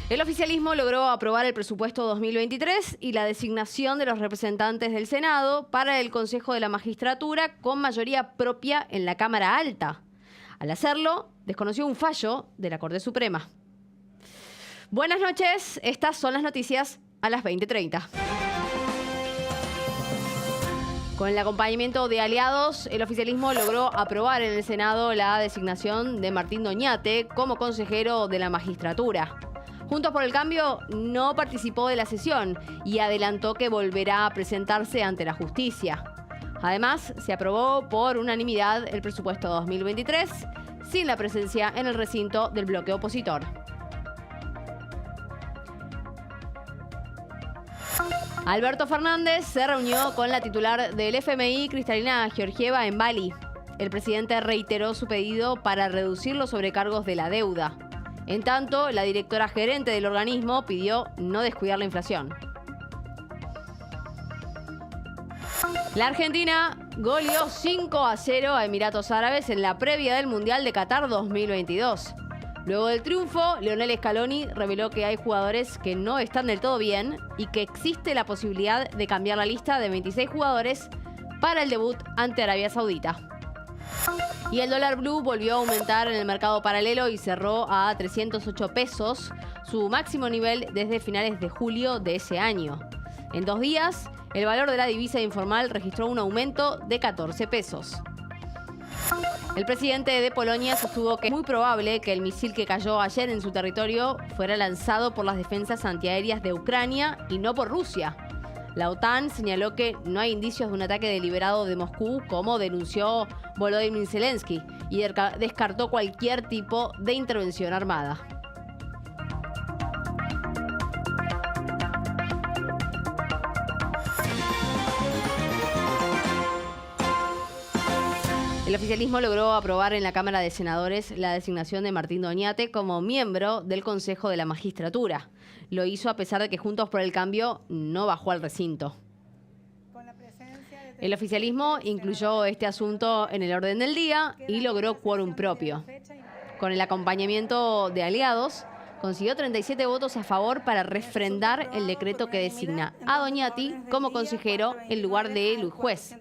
El oficialismo logró aprobar el presupuesto 2023 y la designación de los representantes del Senado para el Consejo de la Magistratura con mayoría propia en la Cámara Alta. Al hacerlo, desconoció un fallo de la Corte Suprema. Buenas noches, estas son las noticias a las 20:30. Con el acompañamiento de aliados, el oficialismo logró aprobar en el Senado la designación de Martín Doñate como consejero de la magistratura. Juntos por el Cambio no participó de la sesión y adelantó que volverá a presentarse ante la justicia. Además, se aprobó por unanimidad el presupuesto 2023 sin la presencia en el recinto del bloque opositor. Alberto Fernández se reunió con la titular del FMI, Cristalina Georgieva, en Bali. El presidente reiteró su pedido para reducir los sobrecargos de la deuda. En tanto, la directora gerente del organismo pidió no descuidar la inflación. La Argentina goleó 5-0 a Emiratos Árabes en la previa del Mundial de Qatar 2022. Luego del triunfo, Lionel Scaloni reveló que hay jugadores que no están del todo bien y que existe la posibilidad de cambiar la lista de 26 jugadores para el debut ante Arabia Saudita. Y el dólar blue volvió a aumentar en el mercado paralelo y cerró a 308 pesos, su máximo nivel desde finales de julio de ese año. En 2 días, el valor de la divisa informal registró un aumento de 14 pesos. El presidente de Polonia sostuvo que es muy probable que el misil que cayó ayer en su territorio fuera lanzado por las defensas antiaéreas de Ucrania y no por Rusia. La OTAN señaló que no hay indicios de un ataque deliberado de Moscú, como denunció Volodymyr Zelensky, y descartó cualquier tipo de intervención armada. El oficialismo logró aprobar en la Cámara de Senadores la designación de Martín Doñate como miembro del Consejo de la Magistratura. Lo hizo a pesar de que Juntos por el Cambio no bajó al recinto. El oficialismo incluyó este asunto en el orden del día y logró quórum propio. Con el acompañamiento de aliados, consiguió 37 votos a favor para refrendar el decreto que designa a Doñate como consejero en lugar de Luis Juez.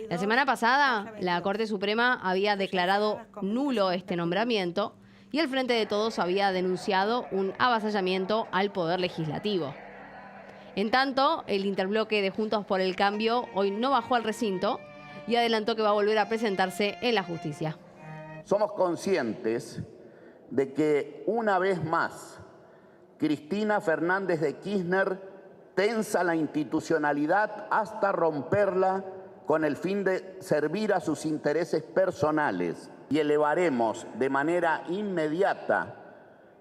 La semana pasada, la Corte Suprema había declarado nulo este nombramiento y el Frente de Todos había denunciado un avasallamiento al Poder Legislativo. En tanto, el interbloque de Juntos por el Cambio hoy no bajó al recinto y adelantó que va a volver a presentarse en la justicia. Somos conscientes de que una vez más Cristina Fernández de Kirchner tensa la institucionalidad hasta romperla con el fin de servir a sus intereses personales, y elevaremos de manera inmediata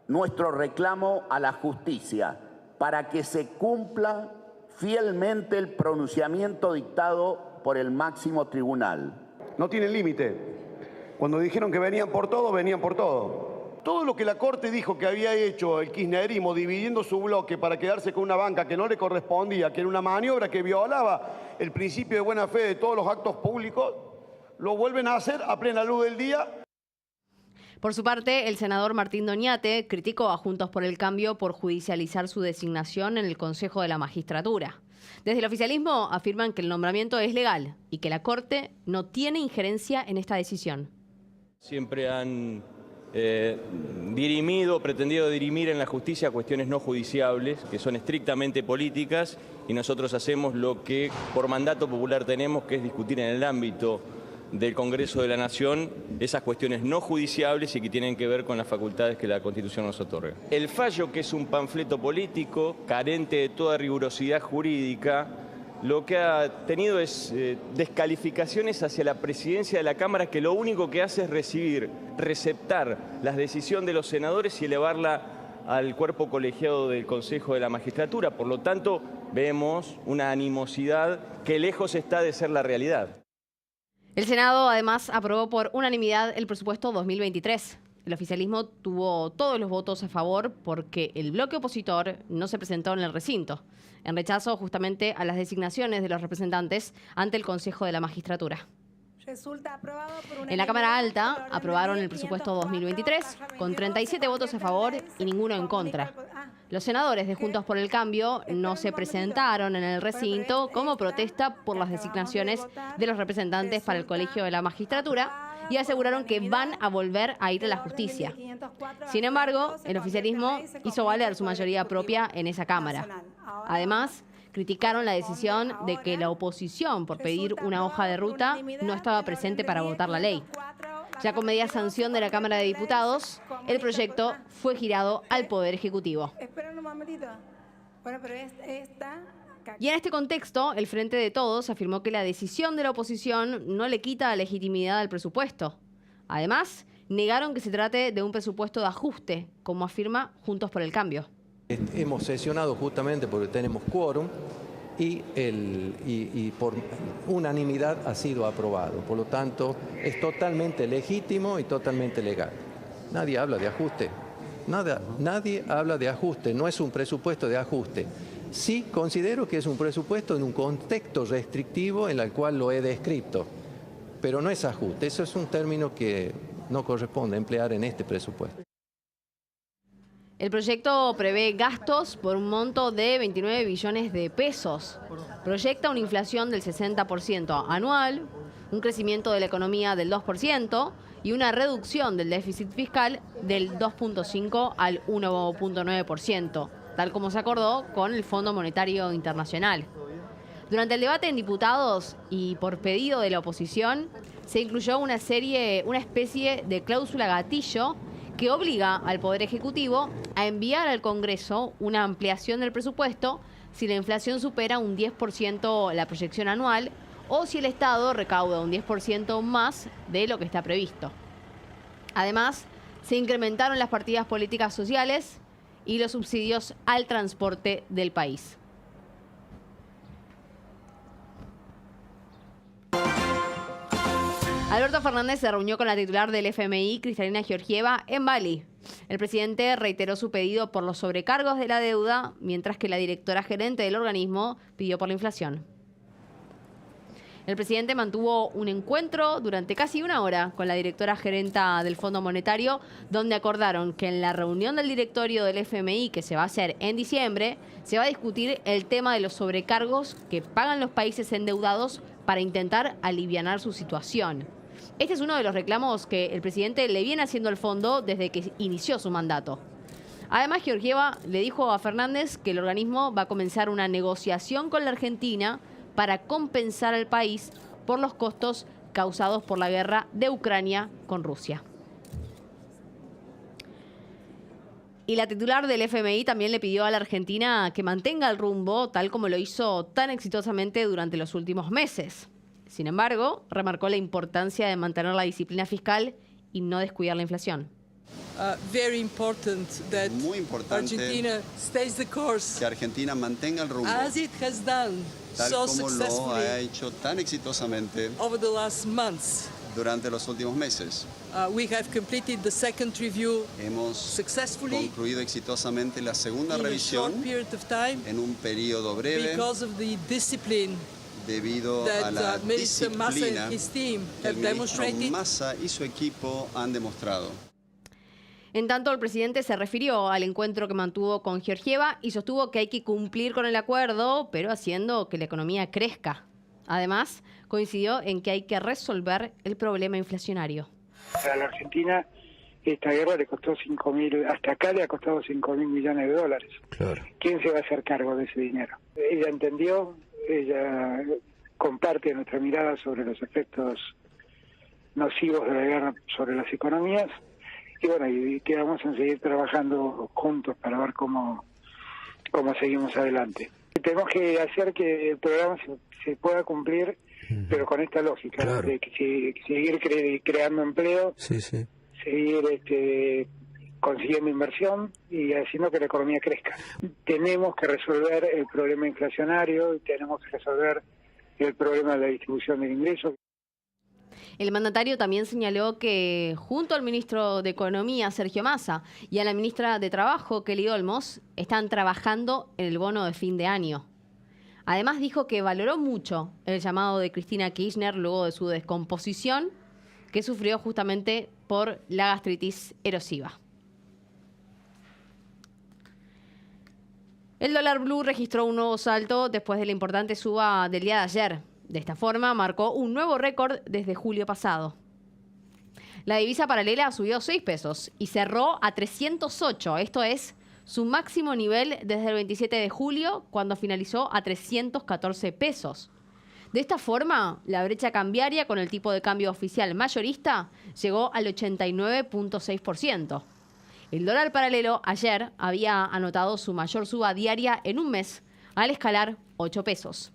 nuestro reclamo a la justicia para que se cumpla fielmente el pronunciamiento dictado por el máximo tribunal. No tienen límite. Cuando dijeron que venían por todo, venían por todo. Todo lo que la Corte dijo que había hecho el kirchnerismo dividiendo su bloque para quedarse con una banca que no le correspondía, que era una maniobra que violaba el principio de buena fe de todos los actos públicos, lo vuelven a hacer a plena luz del día. Por su parte, el senador Martín Doñate criticó a Juntos por el Cambio por judicializar su designación en el Consejo de la Magistratura. Desde el oficialismo afirman que el nombramiento es legal y que la Corte no tiene injerencia en esta decisión. Siempre han pretendido dirimir en la justicia cuestiones no judiciables, que son estrictamente políticas, y nosotros hacemos lo que por mandato popular tenemos, que es discutir en el ámbito del Congreso de la Nación esas cuestiones no judiciables y que tienen que ver con las facultades que la Constitución nos otorga. El fallo, que es un panfleto político, carente de toda rigurosidad jurídica, lo que ha tenido es descalificaciones hacia la presidencia de la Cámara, que lo único que hace es receptar la decisión de los senadores y elevarla al cuerpo colegiado del Consejo de la Magistratura. Por lo tanto, vemos una animosidad que lejos está de ser la realidad. El Senado, además, aprobó por unanimidad el presupuesto 2023. El oficialismo tuvo todos los votos a favor porque el bloque opositor no se presentó en el recinto, en rechazo justamente a las designaciones de los representantes ante el Consejo de la Magistratura. En la Cámara Alta aprobaron el presupuesto 2023 con 37 votos a favor y ninguno en contra. Los senadores de Juntos por el Cambio no se presentaron en el recinto como protesta por las designaciones de los representantes para el Colegio de la Magistratura y aseguraron que van a volver a ir a la justicia. Sin embargo, el oficialismo hizo valer su mayoría propia en esa Cámara. Además, criticaron la decisión de que la oposición, por pedir una hoja de ruta, no estaba presente para votar la ley. Ya con media sanción de la Cámara de Diputados, el proyecto fue girado al Poder Ejecutivo. Y en este contexto, el Frente de Todos afirmó que la decisión de la oposición no le quita legitimidad al presupuesto. Además, negaron que se trate de un presupuesto de ajuste, como afirma Juntos por el Cambio. Hemos sesionado justamente porque tenemos quórum y por unanimidad ha sido aprobado. Por lo tanto, es totalmente legítimo y totalmente legal. Nadie habla de ajuste. Nadie habla de ajuste. No es un presupuesto de ajuste. Sí considero que es un presupuesto en un contexto restrictivo en el cual lo he descrito. Pero no es ajuste. Eso es un término que no corresponde emplear en este presupuesto. El proyecto prevé gastos por un monto de 29 billones de pesos. Proyecta una inflación del 60% anual, un crecimiento de la economía del 2% y una reducción del déficit fiscal del 2.5 al 1.9%, tal como se acordó con el Fondo Monetario Internacional. Durante el debate en diputados y por pedido de la oposición, se incluyó una especie de cláusula gatillo que obliga al Poder Ejecutivo a enviar al Congreso una ampliación del presupuesto si la inflación supera un 10% la proyección anual o si el Estado recauda un 10% más de lo que está previsto. Además, se incrementaron las partidas políticas sociales y los subsidios al transporte del país. Alberto Fernández se reunió con la titular del FMI, Kristalina Georgieva, en Bali. El presidente reiteró su pedido por los sobrecargos de la deuda, mientras que la directora gerente del organismo pidió por la inflación. El presidente mantuvo un encuentro durante casi una hora con la directora gerenta del Fondo Monetario, donde acordaron que en la reunión del directorio del FMI, que se va a hacer en diciembre, se va a discutir el tema de los sobrecargos que pagan los países endeudados para intentar alivianar su situación. Este es uno de los reclamos que el presidente le viene haciendo al fondo desde que inició su mandato. Además, Georgieva le dijo a Fernández que el organismo va a comenzar una negociación con la Argentina para compensar al país por los costos causados por la guerra de Ucrania con Rusia. Y la titular del FMI también le pidió a la Argentina que mantenga el rumbo tal como lo hizo tan exitosamente durante los últimos meses. Sin embargo, remarcó la importancia de mantener la disciplina fiscal y no descuidar la inflación. Muy importante que Argentina mantenga el rumbo, tal como lo ha hecho tan exitosamente durante los últimos meses. Hemos concluido exitosamente la segunda revisión en un periodo breve debido a la disciplina que el ministro Massa y su equipo han demostrado. En tanto, el presidente se refirió al encuentro que mantuvo con Georgieva y sostuvo que hay que cumplir con el acuerdo, pero haciendo que la economía crezca. Además, coincidió en que hay que resolver el problema inflacionario. A la Argentina esta guerra le costó hasta acá le ha costado 5.000 millones de dólares. Claro. ¿Quién se va a hacer cargo de ese dinero? Ella entendió, ella comparte nuestra mirada sobre los efectos nocivos de la guerra sobre las economías y bueno, y que vamos a seguir trabajando juntos para ver cómo seguimos adelante. Tenemos que hacer que el programa se pueda cumplir, pero con esta lógica, claro, de que seguir creando empleo, seguir consiguiendo inversión y haciendo que la economía crezca. Tenemos que resolver el problema inflacionario y tenemos que resolver el problema de la distribución del ingreso. El mandatario también señaló que junto al ministro de Economía, Sergio Massa, y a la ministra de Trabajo, Kelly Olmos, están trabajando en el bono de fin de año. Además dijo que valoró mucho el llamado de Cristina Kirchner luego de su descomposición, que sufrió justamente por la gastritis erosiva. El dólar blue registró un nuevo salto después de la importante suba del día de ayer. De esta forma, marcó un nuevo récord desde julio pasado. La divisa paralela subió 6 pesos y cerró a 308. Esto es su máximo nivel desde el 27 de julio, cuando finalizó a 314 pesos. De esta forma, la brecha cambiaria con el tipo de cambio oficial mayorista llegó al 89.6%. El dólar paralelo ayer había anotado su mayor suba diaria en un mes, al escalar 8 pesos.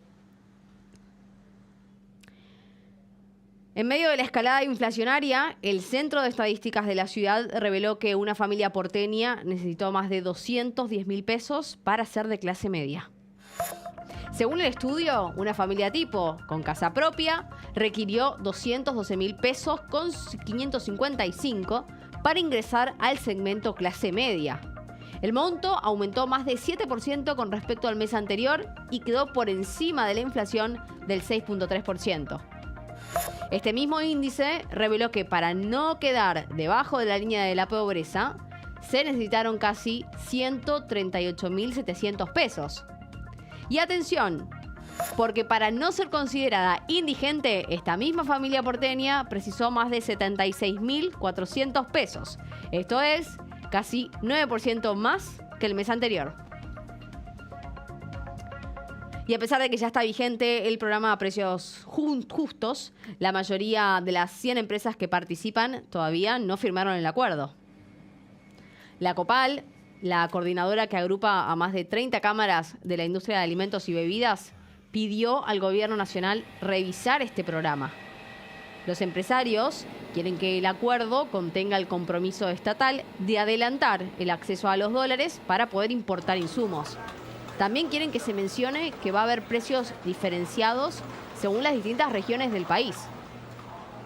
En medio de la escalada inflacionaria, el Centro de Estadísticas de la ciudad reveló que una familia porteña necesitó más de 210.000 pesos para ser de clase media. Según el estudio, una familia tipo con casa propia requirió 212.000 pesos con 555 para ingresar al segmento clase media. El monto aumentó más de 7% con respecto al mes anterior y quedó por encima de la inflación del 6.3%. Este mismo índice reveló que para no quedar debajo de la línea de la pobreza, se necesitaron casi 138.700 pesos. Y atención, porque para no ser considerada indigente, esta misma familia porteña precisó más de 76.400 pesos. Esto es casi 9% más que el mes anterior. Y a pesar de que ya está vigente el programa Precios Justos, la mayoría de las 100 empresas que participan todavía no firmaron el acuerdo. La COPAL, la coordinadora que agrupa a más de 30 cámaras de la industria de alimentos y bebidas, pidió al gobierno nacional revisar este programa. Los empresarios quieren que el acuerdo contenga el compromiso estatal de adelantar el acceso a los dólares para poder importar insumos. También quieren que se mencione que va a haber precios diferenciados según las distintas regiones del país.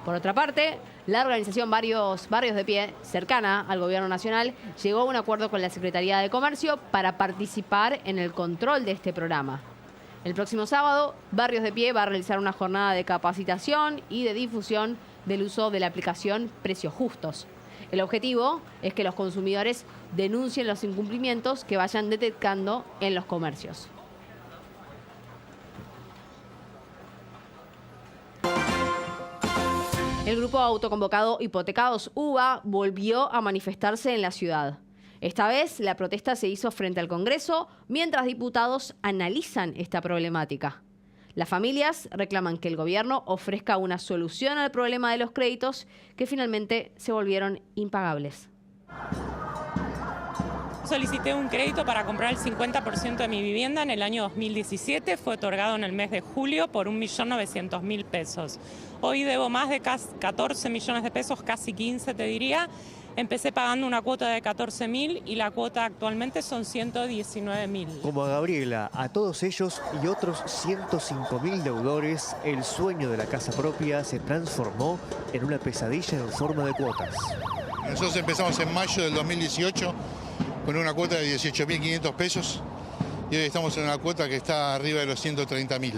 Por otra parte, la organización Barrios de Pie, cercana al gobierno nacional, llegó a un acuerdo con la Secretaría de Comercio para participar en el control de este programa. El próximo sábado, Barrios de Pie va a realizar una jornada de capacitación y de difusión del uso de la aplicación Precios Justos. El objetivo es que los consumidores denuncien los incumplimientos que vayan detectando en los comercios. El grupo autoconvocado Hipotecados UBA volvió a manifestarse en la ciudad. Esta vez la protesta se hizo frente al Congreso mientras diputados analizan esta problemática. Las familias reclaman que el gobierno ofrezca una solución al problema de los créditos que finalmente se volvieron impagables. Solicité un crédito para comprar el 50% de mi vivienda en el año 2017. Fue otorgado en el mes de julio por 1.900.000 pesos. Hoy debo más de 14 millones de pesos, casi 15 te diría. Empecé pagando una cuota de 14.000 y la cuota actualmente son 119.000. Como a Gabriela, a todos ellos y otros 105.000 deudores, el sueño de la casa propia se transformó en una pesadilla en forma de cuotas. Nosotros empezamos en mayo del 2018 con una cuota de 18.500 pesos y hoy estamos en una cuota que está arriba de los 130.000.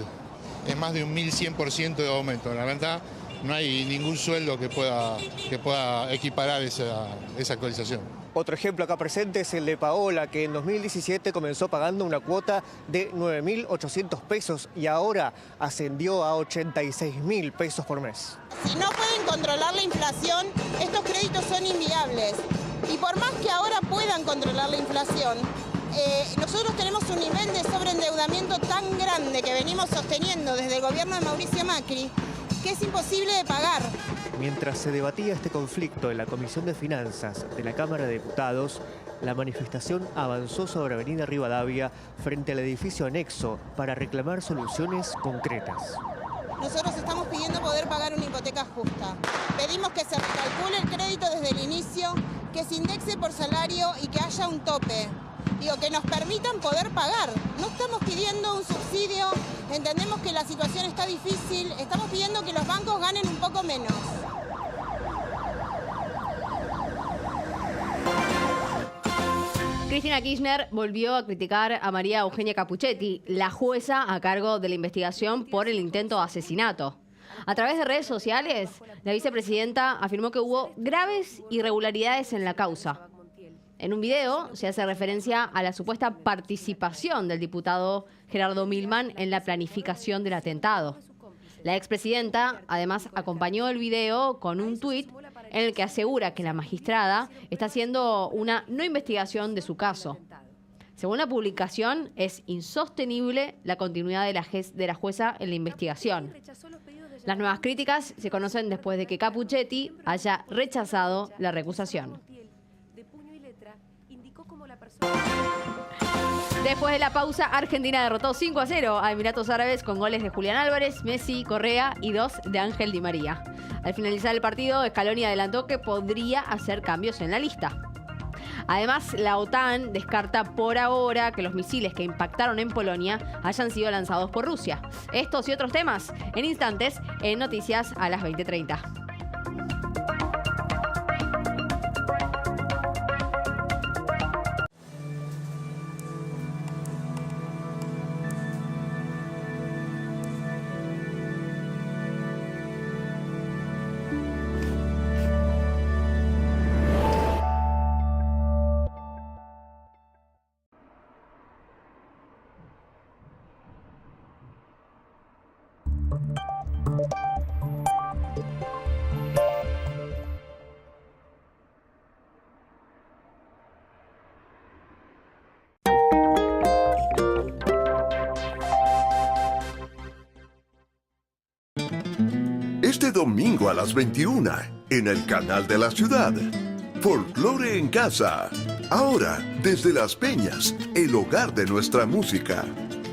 Es más de un 1.100% de aumento. La verdad, no hay ningún sueldo que pueda equiparar esa actualización. Otro ejemplo acá presente es el de Paola, que en 2017 comenzó pagando una cuota de 9.800 pesos y ahora ascendió a 86.000 pesos por mes. Si no pueden controlar la inflación, estos créditos son inviables. Y por más que ahora puedan controlar la inflación, nosotros tenemos un nivel de sobreendeudamiento tan grande que venimos sosteniendo desde el gobierno de Mauricio Macri, que es imposible de pagar. Mientras se debatía este conflicto en la Comisión de Finanzas de la Cámara de Diputados, la manifestación avanzó sobre Avenida Rivadavia frente al edificio anexo para reclamar soluciones concretas. Nosotros estamos pidiendo poder pagar una hipoteca justa. Pedimos que se recalcule el crédito desde el inicio, que se indexe por salario y que haya un tope. Digo, que nos permitan poder pagar. No estamos pidiendo un subsidio, entendemos que la situación está difícil, estamos pidiendo que los bancos ganen un poco menos. Cristina Kirchner volvió a criticar a María Eugenia Capuchetti, la jueza a cargo de la investigación por el intento de asesinato. A través de redes sociales, la vicepresidenta afirmó que hubo graves irregularidades en la causa. En un video se hace referencia a la supuesta participación del diputado Gerardo Milman en la planificación del atentado. La expresidenta además acompañó el video con un tuit en el que asegura que la magistrada está haciendo una no investigación de su caso. Según la publicación, es insostenible la continuidad de la jueza en la investigación. Las nuevas críticas se conocen después de que Capuchetti haya rechazado la recusación. Después de la pausa, Argentina derrotó 5-0 a Emiratos Árabes con goles de Julián Álvarez, Messi, Correa y 2 de Ángel Di María. Al finalizar el partido, Scaloni adelantó que podría hacer cambios en la lista. Además, la OTAN descarta por ahora que los misiles que impactaron en Polonia hayan sido lanzados por Rusia. Estos y otros temas en instantes en Noticias a las 20:30. Este domingo a las 21 en el canal de la ciudad. Folclore en casa. Ahora, desde Las Peñas, el hogar de nuestra música.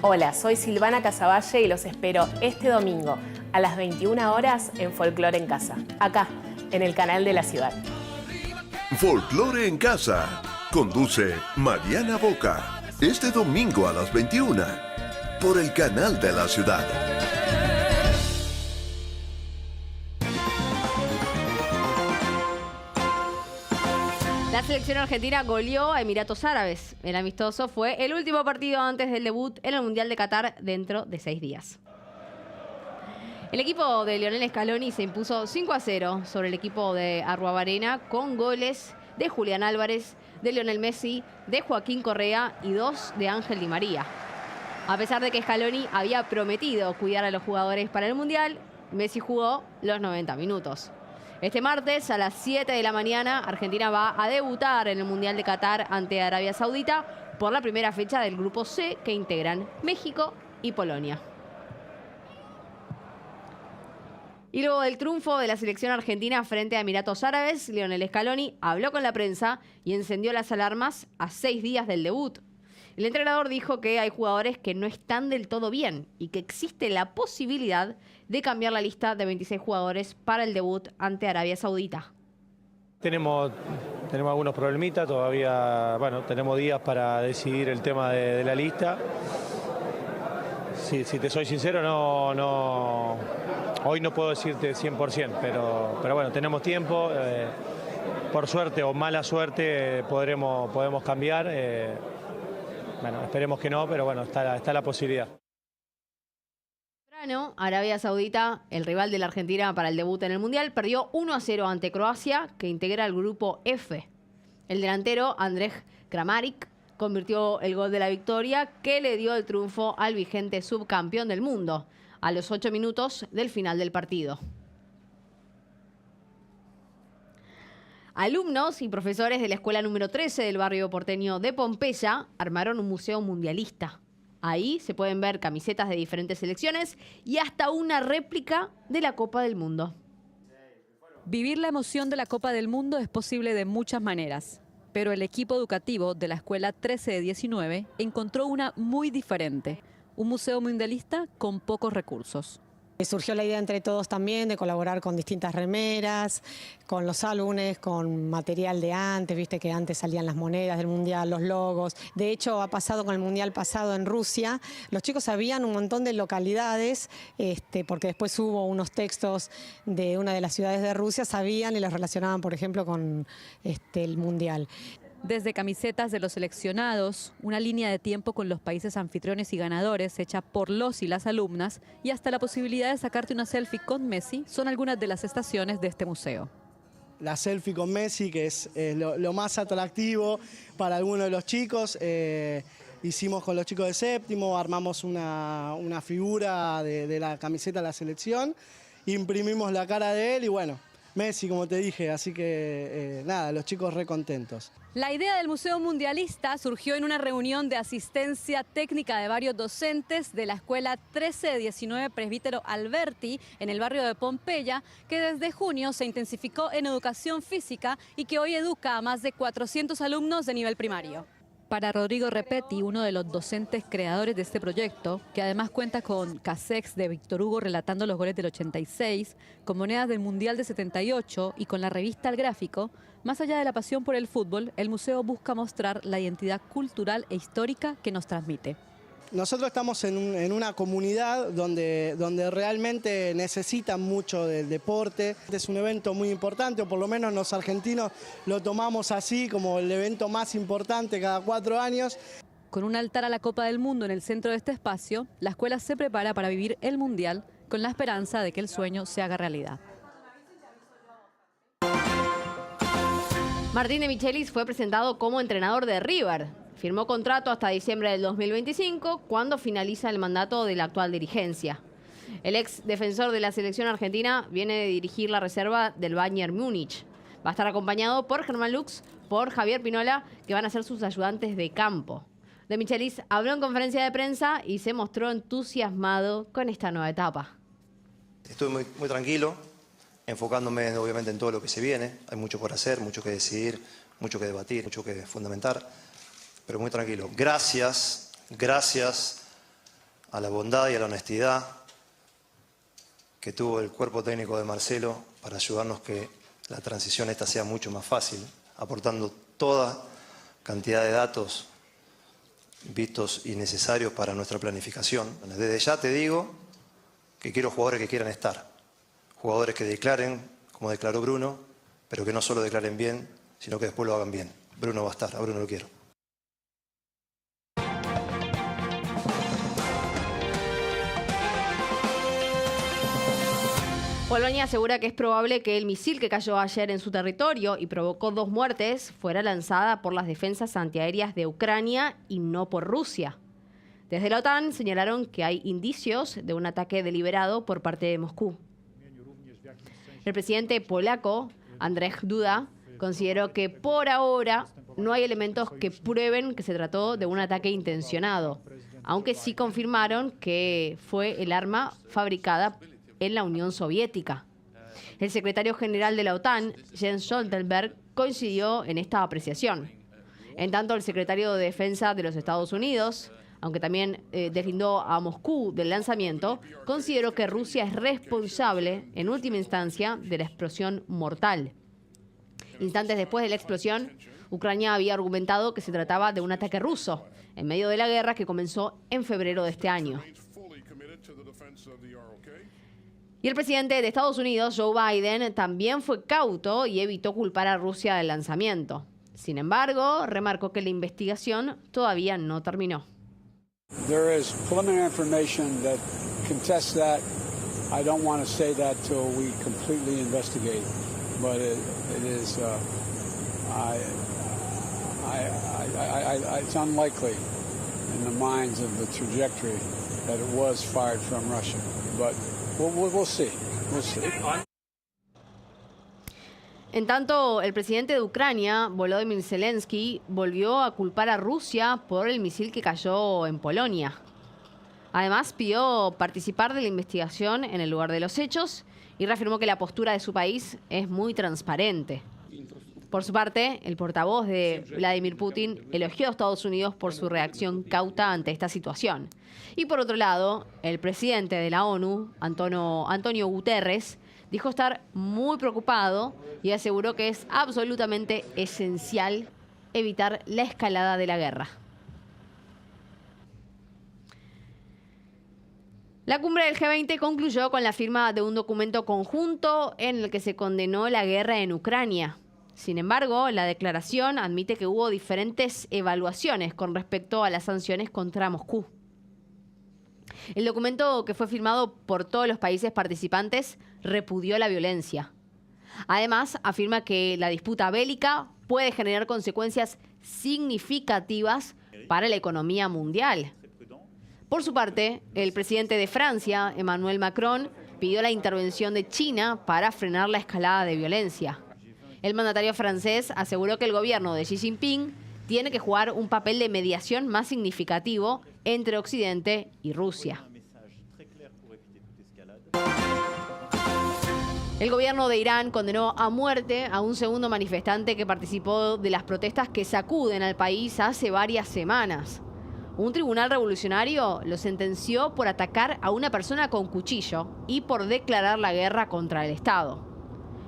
Hola, soy Silvana Casavalle y los espero este domingo a las 21 horas en Folclore en casa. Acá, en el canal de la ciudad. Folclore en casa. Conduce Mariana Boca. Este domingo a las 21 por el canal de la ciudad. La selección argentina goleó a Emiratos Árabes. El amistoso fue el último partido antes del debut en el Mundial de Qatar dentro de 6 días. El equipo de Lionel Scaloni se impuso 5-0 sobre el equipo de Arruabarrena con goles de Julián Álvarez, de Lionel Messi, de Joaquín Correa y 2 de Ángel Di María. A pesar de que Scaloni había prometido cuidar a los jugadores para el Mundial, Messi jugó los 90 minutos. Este martes a las 7 de la mañana, Argentina va a debutar en el Mundial de Qatar ante Arabia Saudita por la primera fecha del Grupo C que integran México y Polonia. Y luego del triunfo de la selección argentina frente a Emiratos Árabes, Lionel Scaloni habló con la prensa y encendió las alarmas a 6 días del debut. El entrenador dijo que hay jugadores que no están del todo bien y que existe la posibilidad de cambiar la lista de 26 jugadores para el debut ante Arabia Saudita. Tenemos algunos problemitas, todavía, tenemos días para decidir el tema de la lista. Si te soy sincero, hoy no puedo decirte 100%, pero bueno, tenemos tiempo. Por suerte o mala suerte podemos cambiar. Esperemos que no, pero bueno, está la posibilidad. Arabia Saudita, el rival de la Argentina para el debut en el Mundial, perdió 1-0 ante Croacia, que integra el grupo F. El delantero Andrej Kramaric convirtió el gol de la victoria que le dio el triunfo al vigente subcampeón del mundo a los 8 minutos del final del partido. Alumnos y profesores de la escuela número 13 del barrio porteño de Pompeya armaron un museo mundialista. Ahí se pueden ver camisetas de diferentes selecciones y hasta una réplica de la Copa del Mundo. Vivir la emoción de la Copa del Mundo es posible de muchas maneras, pero el equipo educativo de la escuela 13 de 19 encontró una muy diferente, un museo mundialista con pocos recursos. Surgió la idea entre todos también de colaborar con distintas remeras, con los álbumes, con material de antes, viste que antes salían las monedas del Mundial, los logos. De hecho, ha pasado con el Mundial pasado en Rusia. Los chicos sabían un montón de localidades, porque después hubo unos textos de una de las ciudades de Rusia, sabían y los relacionaban, por ejemplo, con el Mundial. Desde camisetas de los seleccionados, una línea de tiempo con los países anfitriones y ganadores hecha por los y las alumnas y hasta la posibilidad de sacarte una selfie con Messi son algunas de las estaciones de este museo. la selfie con Messi, que es lo más atractivo para algunos de los chicos. Hicimos con los chicos de séptimo, armamos una figura de la camiseta de la selección, imprimimos la cara de él y bueno, Messi, como te dije, así que nada, los chicos re contentos. La idea del Museo Mundialista surgió en una reunión de asistencia técnica de varios docentes de la Escuela 13-19 Presbítero Alberti en el barrio de Pompeya, que desde junio se intensificó en educación física y que hoy educa a más de 400 alumnos de nivel primario. Para Rodrigo Repetti, uno de los docentes creadores de este proyecto, que además cuenta con cassettes de Víctor Hugo relatando los goles del 86, con monedas del Mundial de 78 y con la revista El Gráfico, más allá de la pasión por el fútbol, el museo busca mostrar la identidad cultural e histórica que nos transmite. Nosotros estamos en una comunidad donde realmente necesitan mucho del deporte. Es un evento muy importante, o por lo menos los argentinos lo tomamos así, como el evento más importante cada 4 años. Con un altar a la Copa del Mundo en el centro de este espacio, la escuela se prepara para vivir el Mundial con la esperanza de que el sueño se haga realidad. Martín de Michelis fue presentado como entrenador de River. Firmó contrato hasta diciembre del 2025, cuando finaliza el mandato de la actual dirigencia. El ex defensor de la selección argentina viene de dirigir la reserva del Bayern Múnich. Va a estar acompañado por Germán Lux, por Javier Pinola, que van a ser sus ayudantes de campo. De Michelis habló en conferencia de prensa y se mostró entusiasmado con esta nueva etapa. Estoy muy tranquilo, enfocándome obviamente en todo lo que se viene. Hay mucho por hacer, mucho que decidir, mucho que debatir, mucho que fundamentar. Pero muy tranquilo. Gracias a la bondad y a la honestidad que tuvo el cuerpo técnico de Marcelo para ayudarnos que la transición esta sea mucho más fácil, aportando toda cantidad de datos vistos y necesarios para nuestra planificación. Desde ya te digo que quiero jugadores que quieran estar, jugadores que declaren, como declaró Bruno, pero que no solo declaren bien, sino que después lo hagan bien. Bruno va a estar, a Bruno lo quiero. Polonia asegura que es probable que el misil que cayó ayer en su territorio y provocó 2 muertes fuera lanzada por las defensas antiaéreas de Ucrania y no por Rusia. Desde la OTAN señalaron que hay indicios de un ataque deliberado por parte de Moscú. El presidente polaco, Andrzej Duda, consideró que por ahora no hay elementos que prueben que se trató de un ataque intencionado, aunque sí confirmaron que fue el arma fabricada en la Unión Soviética. El secretario general de la OTAN, Jens Stoltenberg, coincidió en esta apreciación. En tanto, el secretario de Defensa de los Estados Unidos, aunque también deslindó a Moscú del lanzamiento, consideró que Rusia es responsable, en última instancia, de la explosión mortal. Instantes después de la explosión, Ucrania había argumentado que se trataba de un ataque ruso, en medio de la guerra que comenzó en febrero de este año. Y el presidente de Estados Unidos, Joe Biden, también fue cauto y evitó culpar a Rusia del lanzamiento. Sin embargo, remarcó que la investigación todavía no terminó. There is preliminary information that contests that. I don't want to say that till we completely investigate, but it is. It's unlikely in the minds of the trajectory that it was fired from Russia, but we'll see. We'll see. En tanto, el presidente de Ucrania, Volodymyr Zelensky, volvió a culpar a Rusia por el misil que cayó en Polonia. Además, pidió participar de la investigación en el lugar de los hechos y reafirmó que la postura de su país es muy transparente. Por su parte, el portavoz de Vladimir Putin elogió a Estados Unidos por su reacción cauta ante esta situación. Y por otro lado, el presidente de la ONU, Antonio Guterres, dijo estar muy preocupado y aseguró que es absolutamente esencial evitar la escalada de la guerra. La cumbre del G20 concluyó con la firma de un documento conjunto en el que se condenó la guerra en Ucrania. Sin embargo, la declaración admite que hubo diferentes evaluaciones con respecto a las sanciones contra Moscú. El documento, que fue firmado por todos los países participantes, repudió la violencia. Además, afirma que la disputa bélica puede generar consecuencias significativas para la economía mundial. Por su parte, el presidente de Francia, Emmanuel Macron, pidió la intervención de China para frenar la escalada de violencia. El mandatario francés aseguró que el gobierno de Xi Jinping tiene que jugar un papel de mediación más significativo entre Occidente y Rusia. El gobierno de Irán condenó a muerte a un segundo manifestante que participó de las protestas que sacuden al país hace varias semanas. Un tribunal revolucionario lo sentenció por atacar a una persona con cuchillo y por declarar la guerra contra el Estado.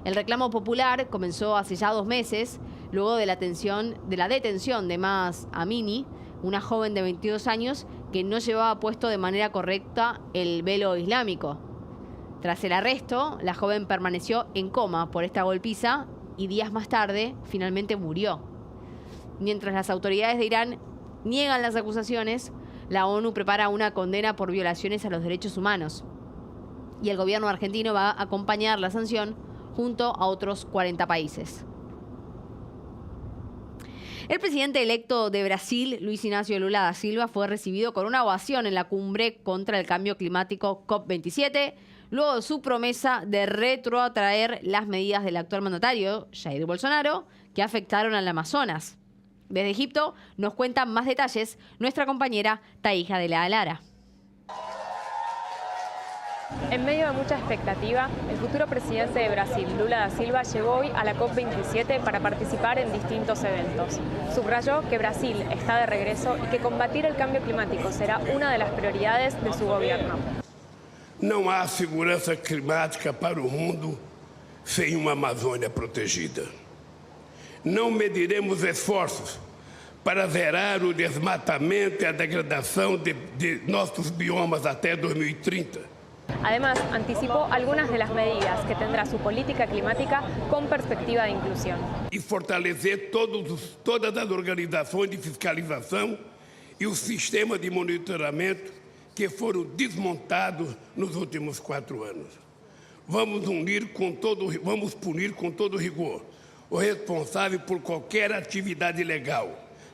El reclamo popular comenzó hace ya 2 meses, luego de la detención de Mahsa Amini, una joven de 22 años que no llevaba puesto de manera correcta el velo islámico. Tras el arresto, la joven permaneció en coma por esta golpiza y días más tarde finalmente murió. Mientras las autoridades de Irán niegan las acusaciones, la ONU prepara una condena por violaciones a los derechos humanos. Y el gobierno argentino va a acompañar la sanción junto a otros 40 países. El presidente electo de Brasil, Luis Inácio Lula da Silva, fue recibido con una ovación en la cumbre contra el cambio climático COP27, luego de su promesa de retrotraer las medidas del actual mandatario, Jair Bolsonaro, que afectaron al Amazonas. Desde Egipto nos cuenta más detalles nuestra compañera Taija de la Lara. En medio de mucha expectativa, el futuro presidente de Brasil, Lula da Silva, llegó hoy a la COP27 para participar en distintos eventos. Subrayó que Brasil está de regreso y que combatir el cambio climático será una de las prioridades de su gobierno. Não há segurança climática para o mundo sem uma Amazônia protegida. Não mediremos esforços para zerar o desmatamento e a degradação de nossos biomas até 2030. Además, anticipó algunas de las medidas que tendrá su política climática con perspectiva de inclusión. E fortalecer todas as organizações de fiscalização e o sistema de monitoramento que foram desmontados nos últimos 4 anos. Vamos punir com todo rigor o responsável por qualquer atividade ilegal,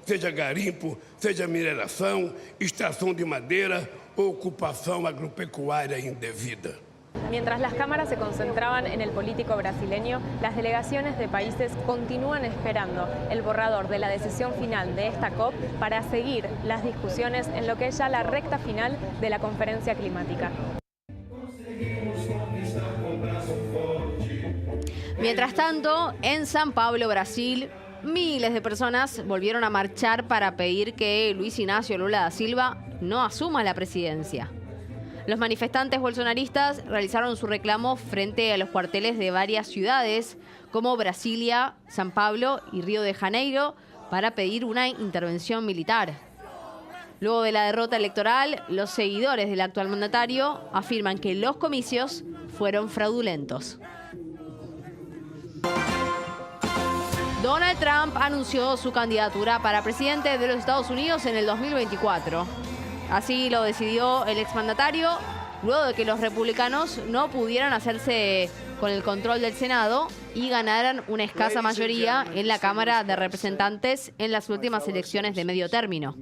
seja garimpo, seja mineração, extração de madeira ou ocupação agropecuária indevida. Mientras las cámaras se concentraban en el político brasileño, las delegaciones de países continúan esperando el borrador de la decisión final de esta COP para seguir las discusiones en lo que es ya la recta final de la conferencia climática. Mientras tanto, en San Pablo, Brasil, miles de personas volvieron a marchar para pedir que Luis Inácio Lula da Silva no asuma la presidencia. Los manifestantes bolsonaristas realizaron su reclamo frente a los cuarteles de varias ciudades como Brasilia, San Pablo y Río de Janeiro para pedir una intervención militar. Luego de la derrota electoral, los seguidores del actual mandatario afirman que los comicios fueron fraudulentos. Donald Trump anunció su candidatura para presidente de los Estados Unidos en el 2024. Así lo decidió el exmandatario luego de que los republicanos no pudieran hacerse con el control del Senado y ganaran una escasa mayoría en la Cámara de Representantes en las últimas elecciones de medio término.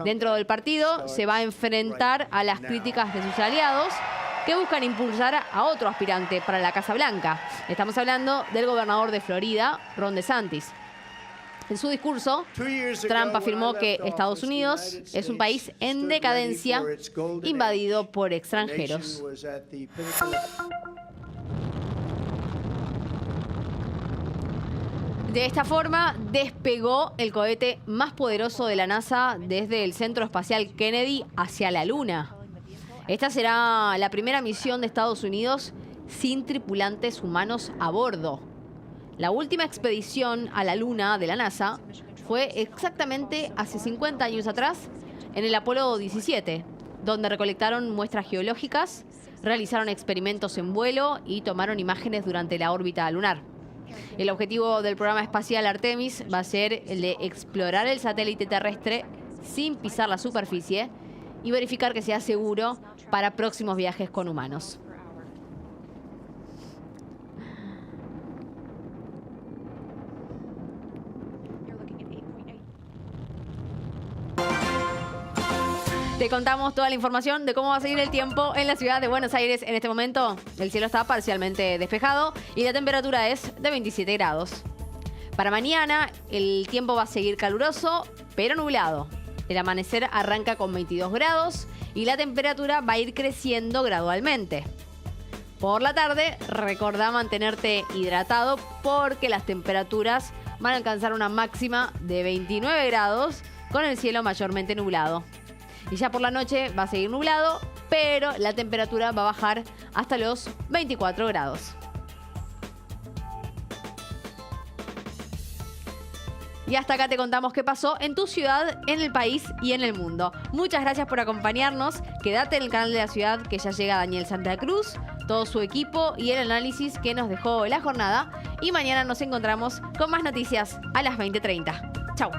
Dentro del partido se va a enfrentar a las críticas de sus aliados que buscan impulsar a otro aspirante para la Casa Blanca. Estamos hablando del gobernador de Florida, Ron DeSantis. En su discurso, Trump afirmó que Estados Unidos es un país en decadencia, invadido por extranjeros. De esta forma, despegó el cohete más poderoso de la NASA desde el Centro Espacial Kennedy hacia la Luna. Esta será la primera misión de Estados Unidos sin tripulantes humanos a bordo. La última expedición a la Luna de la NASA fue exactamente hace 50 años atrás, en el Apolo 17, donde recolectaron muestras geológicas, realizaron experimentos en vuelo y tomaron imágenes durante la órbita lunar. El objetivo del programa espacial Artemis va a ser el de explorar el satélite terrestre sin pisar la superficie y verificar que sea seguro para próximos viajes con humanos. Te contamos toda la información de cómo va a seguir el tiempo en la ciudad de Buenos Aires. En este momento, el cielo está parcialmente despejado y la temperatura es de 27 grados. Para mañana, el tiempo va a seguir caluroso, pero nublado. El amanecer arranca con 22 grados y la temperatura va a ir creciendo gradualmente. Por la tarde, recordá mantenerte hidratado porque las temperaturas van a alcanzar una máxima de 29 grados con el cielo mayormente nublado. Y ya por la noche va a seguir nublado, pero la temperatura va a bajar hasta los 24 grados. Y hasta acá te contamos qué pasó en tu ciudad, en el país y en el mundo. Muchas gracias por acompañarnos. Quédate en el canal de la ciudad que ya llega Daniel Santa Cruz, todo su equipo y el análisis que nos dejó la jornada. Y mañana nos encontramos con más noticias a las 20:30. Chau.